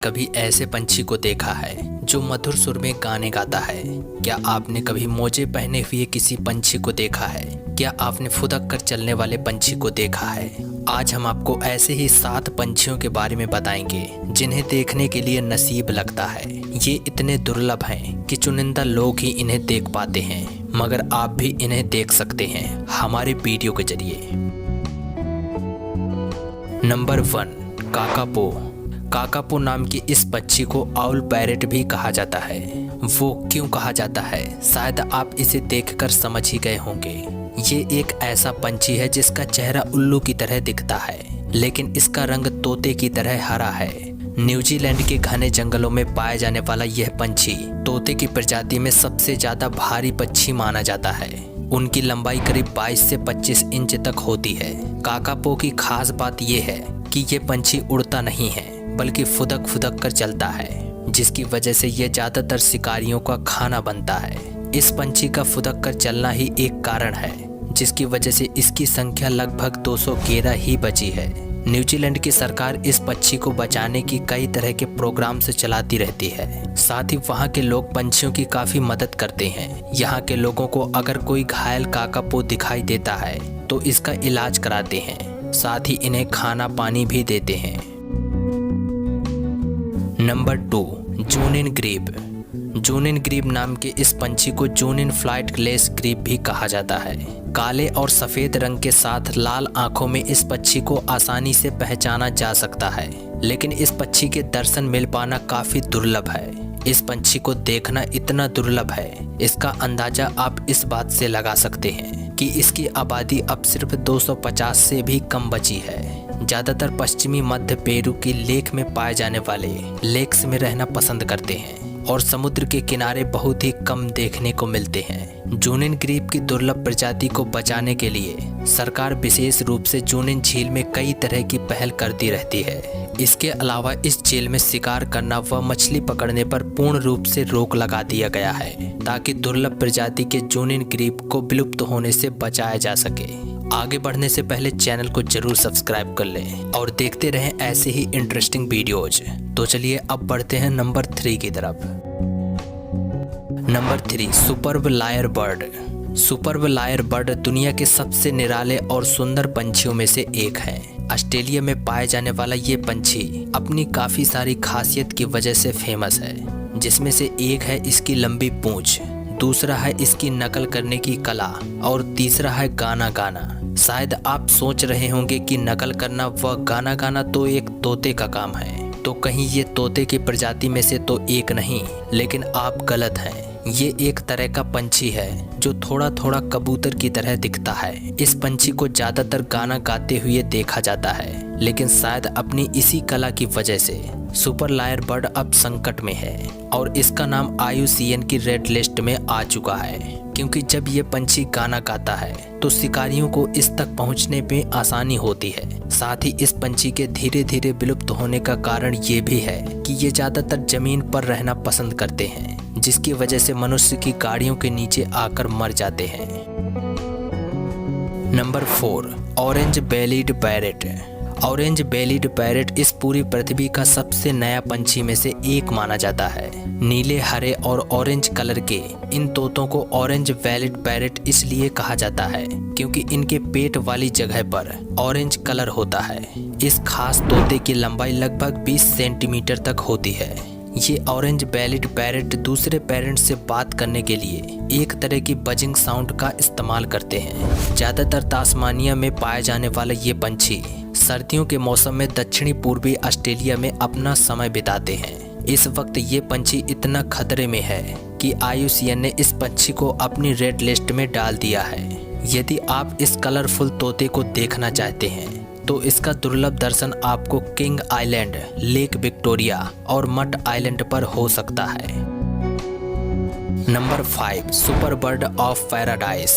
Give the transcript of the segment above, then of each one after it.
कभी ऐसे पंछी को देखा है जो मधुर सुर में गाने गाता है? क्या आपने कभी मोजे पहने हुए किसी पंछी को देखा है? क्या आपने फुदक कर चलने वाले पंछी को देखा है? आज हम आपको ऐसे ही 7 पंछियों के बारे में बताएंगे जिन्हें देखने के लिए नसीब लगता है। ये इतने दुर्लभ हैं कि चुनिंदा लोग ही इन्हें देख पाते हैं, मगर आप भी इन्हें देख सकते हैं हमारे वीडियो के जरिए। Number 1, kakapo. काकापो नाम की इस पक्षी को आउल पैरेट भी कहा जाता है। वो क्यों कहा जाता है, शायद आप इसे देखकर समझ ही गए होंगे। ये एक ऐसा पंछी है जिसका चेहरा उल्लू की तरह दिखता है, लेकिन इसका रंग तोते की तरह हरा है। न्यूजीलैंड के घने जंगलों में पाए जाने वाला यह पंछी तोते की प्रजाति में सबसे ज्यादा भारी पक्षी माना जाता है। उनकी लंबाई करीब 22 से 25 इंच तक होती है। काकापो की खास बात यह है कि ये पंछी उड़ता नहीं है, बल्कि फुदक फुदक कर चलता है, जिसकी वजह से यह ज्यादातर शिकारियों का खाना बनता है। इस पंछी का फुदक कर चलना ही एक कारण है, जिसकी वजह से इसकी संख्या लगभग 211 ही बची है। न्यूजीलैंड की सरकार इस पक्षी को बचाने की कई तरह के प्रोग्राम से चलाती रहती है। साथ ही वहाँ के लोग पंछियों की काफी मदद करते हैं। यहाँ के लोगों को अगर कोई घायल काकापो दिखाई देता है तो इसका इलाज कराते हैं, साथ ही इन्हें खाना पानी भी देते हैं। नंबर 2, जूनिन ग्रीब। जूनिन ग्रीब नाम के इस पंछी को जूनिन फ्लाइट ग्लेस ग्रीब भी कहा जाता है। काले और सफेद रंग के साथ लाल आंखों में इस पक्षी को आसानी से पहचाना जा सकता है, लेकिन इस पक्षी के दर्शन मिल पाना काफी दुर्लभ है। इस पंछी को देखना इतना दुर्लभ है, इसका अंदाजा आप इस बात से लगा सकते हैं कि इसकी आबादी अब सिर्फ 250 से भी कम बची है। ज्यादातर पश्चिमी मध्य पेरू की लेक में पाए जाने वाले लेक्स में रहना पसंद करते हैं और समुद्र के किनारे बहुत ही कम देखने को मिलते हैं। जूनिन ग्रीब की दुर्लभ प्रजाति को बचाने के लिए सरकार विशेष रूप से जूनिन झील में कई तरह की पहल करती रहती है। इसके अलावा इस झील में शिकार करना व मछली पकड़ने पर पूर्ण रूप से रोक लगा दिया गया है, ताकि दुर्लभ प्रजाति के जूनिन ग्रीब को विलुप्त होने से बचाया जा सके। आगे बढ़ने से पहले चैनल को जरूर सब्सक्राइब कर लें और देखते रहें ऐसे ही इंटरेस्टिंग वीडियोज। तो चलिए अब बढ़ते हैं नंबर 3 की तरफ। Number 3, superb lyre bird. Superb lyre bird दुनिया के सबसे निराले और सुंदर पंछियों में से एक है। ऑस्ट्रेलिया में पाए जाने वाला ये पंछी अपनी काफी सारी खासियत की वजह से फेमस है, जिसमें से एक है इसकी लंबी पूंछ, दूसरा है इसकी नकल करने की कला और तीसरा है गाना गाना। शायद आप सोच रहे होंगे कि नकल करना व गाना गाना तो एक तोते का काम है, तो कहीं ये तोते की प्रजाति में से तो एक नहीं, लेकिन आप गलत हैं। ये एक तरह का पंछी है जो थोड़ा थोड़ा कबूतर की तरह दिखता है। इस पंछी को ज्यादातर गाना गाते हुए देखा जाता है, लेकिन शायद अपनी इसी कला की वजह से सुपर लायर बर्ड अब संकट में है और इसका नाम IUCN की रेड लिस्ट में आ चुका है, क्योंकि जब ये पंछी गाना गाता है तो शिकारियों को इस तक पहुंचने में आसानी होती है। साथ ही इस पंछी के धीरे धीरे विलुप्त होने का कारण ये भी है कि ये ज्यादातर जमीन पर रहना पसंद करते हैं, जिसकी वजह से मनुष्य की गाड़ियों के नीचे आकर मर जाते हैं। Number 4, orange bellied parrot. Orange bellied parrot इस पूरी पृथ्वी का सबसे नया पंछी में से एक माना जाता है। नीले, हरे और ऑरेंज कलर के इन तोतों को ऑरेंज बेलीड पैरेट इसलिए कहा जाता है क्योंकि इनके पेट वाली जगह पर ऑरेंज कलर होता है। इस खास तोते की लंबाई लगभग 20 सेंटीमीटर तक होती है। ये ऑरेंज बेलीड पैरेट दूसरे पैरेट से बात करने के लिए एक तरह की बजिंग साउंड का इस्तेमाल करते हैं। ज्यादातर तास्मानिया में पाए जाने वाला ये पंछी सर्दियों के मौसम में दक्षिणी पूर्वी ऑस्ट्रेलिया में अपना समय बिताते हैं। इस वक्त ये पंछी इतना खतरे में है कि IUCN ने इस पंछी को अपनी रेड लिस्ट में डाल दिया है। यदि आप इस कलरफुल तोते को देखना चाहते हैं तो इसका दुर्लभ दर्शन आपको किंग आइलैंड, लेक विक्टोरिया और मट आइलैंड पर हो सकता है। Number 5, super bird of paradise.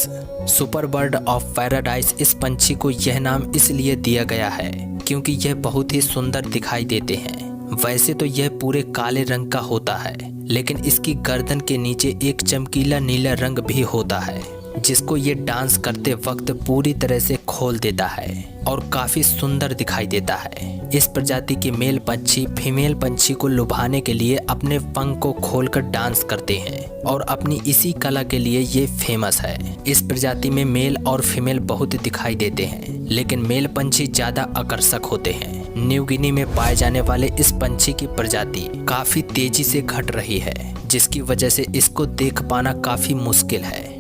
Super bird of paradise इस पंछी को यह नाम इसलिए दिया गया है क्योंकि यह बहुत ही सुंदर दिखाई देते हैं। वैसे तो यह पूरे काले रंग का होता है, लेकिन इसकी गर्दन के नीचे एक चमकीला नीला रंग भी होता है। जिसको ये डांस करते वक्त पूरी तरह से खोल देता है और काफी सुंदर दिखाई देता है। इस प्रजाति के मेल पंछी फीमेल पंछी को लुभाने के लिए अपने पंख को खोलकर डांस करते हैं और अपनी इसी कला के लिए ये फेमस है। इस प्रजाति में मेल और फीमेल बहुत दिखाई देते हैं, लेकिन मेल पंछी ज्यादा आकर्षक होते हैं। न्यू गिनी में पाए जाने वाले इस पंछी की प्रजाति काफी तेजी से घट रही है, जिसकी वजह से इसको देख पाना काफी मुश्किल है।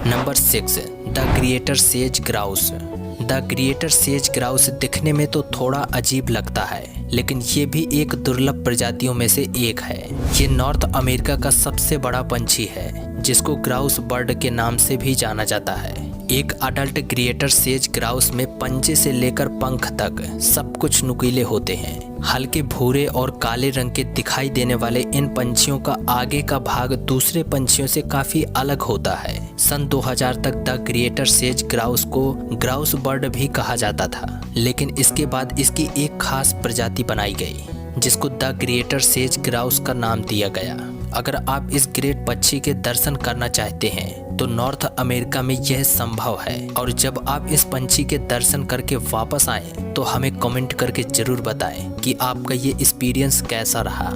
Number 6, the greater says grouse. The greater says grouse दिखने में तो थोड़ा अजीब लगता है, लेकिन ये भी एक दुर्लभ प्रजातियों में से एक है। ये नॉर्थ अमेरिका का सबसे बड़ा पंछी है, जिसको ग्राउस बर्ड के नाम से भी जाना जाता है। एक अडल्ट ग्रेटर सेज ग्राउस में पंजे से लेकर पंख तक सब कुछ नुकीले होते हैं। हल्के भूरे और काले रंग के दिखाई देने वाले इन पंछियों का आगे का भाग दूसरे पंछियों से काफी अलग होता है। सन 2000 तक द ग्रेटर सेज ग्राउस को ग्राउस बर्ड भी कहा जाता था, लेकिन इसके बाद इसकी एक खास प्रजाति बनाई गई, जिसको द ग्रेटर सेज ग्राउस का नाम दिया गया। अगर आप इस ग्रेट पक्षी के दर्शन करना चाहते हैं तो नॉर्थ अमेरिका में यह संभव है, और जब आप इस पंछी के दर्शन करके वापस आएं तो हमें कमेंट करके जरूर बताएं कि आपका ये एक्सपीरियंस कैसा रहा।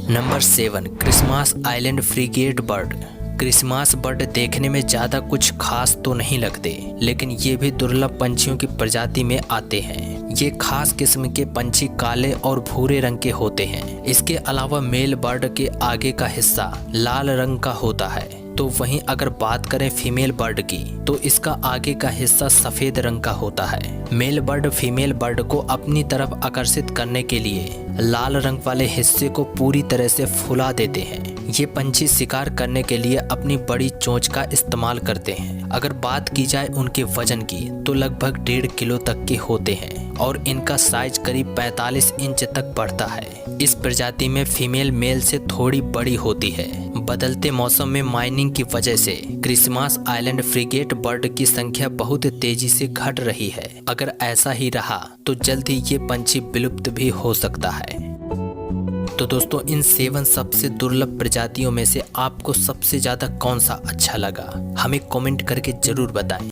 Number 7, Christmas island frigate bird. Christmas bird देखने में ज़्यादा कुछ खास तो नहीं लगते, लेकिन ये भी दुर्लभ पंछियों की प्रजाति में आते हैं। ये खास किस्म के पंछी काले और भूरे रंग के होते हैं। इसके अलावा मेल बर्ड के आगे का हिस्सा लाल रंग का होता है, तो वहीं अगर बात करें फीमेल बर्ड की तो इसका आगे का हिस्सा सफ़ेद रंग का होता है। मेल बर्ड फीमेल बर्ड को अपनी तरफ आकर्षित करने के लिए लाल रंग वाले हिस्से को पूरी तरह से फुला देते हैं। ये पंछी शिकार करने के लिए अपनी बड़ी चोंच का इस्तेमाल करते हैं। अगर बात की जाए उनके वजन की तो लगभग 1.5 किलो तक के होते हैं और इनका साइज करीब 45 इंच तक बढ़ता है। इस प्रजाति में फीमेल मेल से थोड़ी बड़ी होती है। बदलते मौसम में माइनिंग की वजह से क्रिसमस आइलैंड फ्रिगेट बर्ड की संख्या बहुत तेजी से घट रही है। अगर ऐसा ही रहा तो जल्द ही ये पंछी विलुप्त भी हो सकता है। तो दोस्तों, इन 7 सबसे दुर्लभ प्रजातियों में से आपको सबसे ज्यादा कौन सा अच्छा लगा, हमें कमेंट करके जरूर बताएं।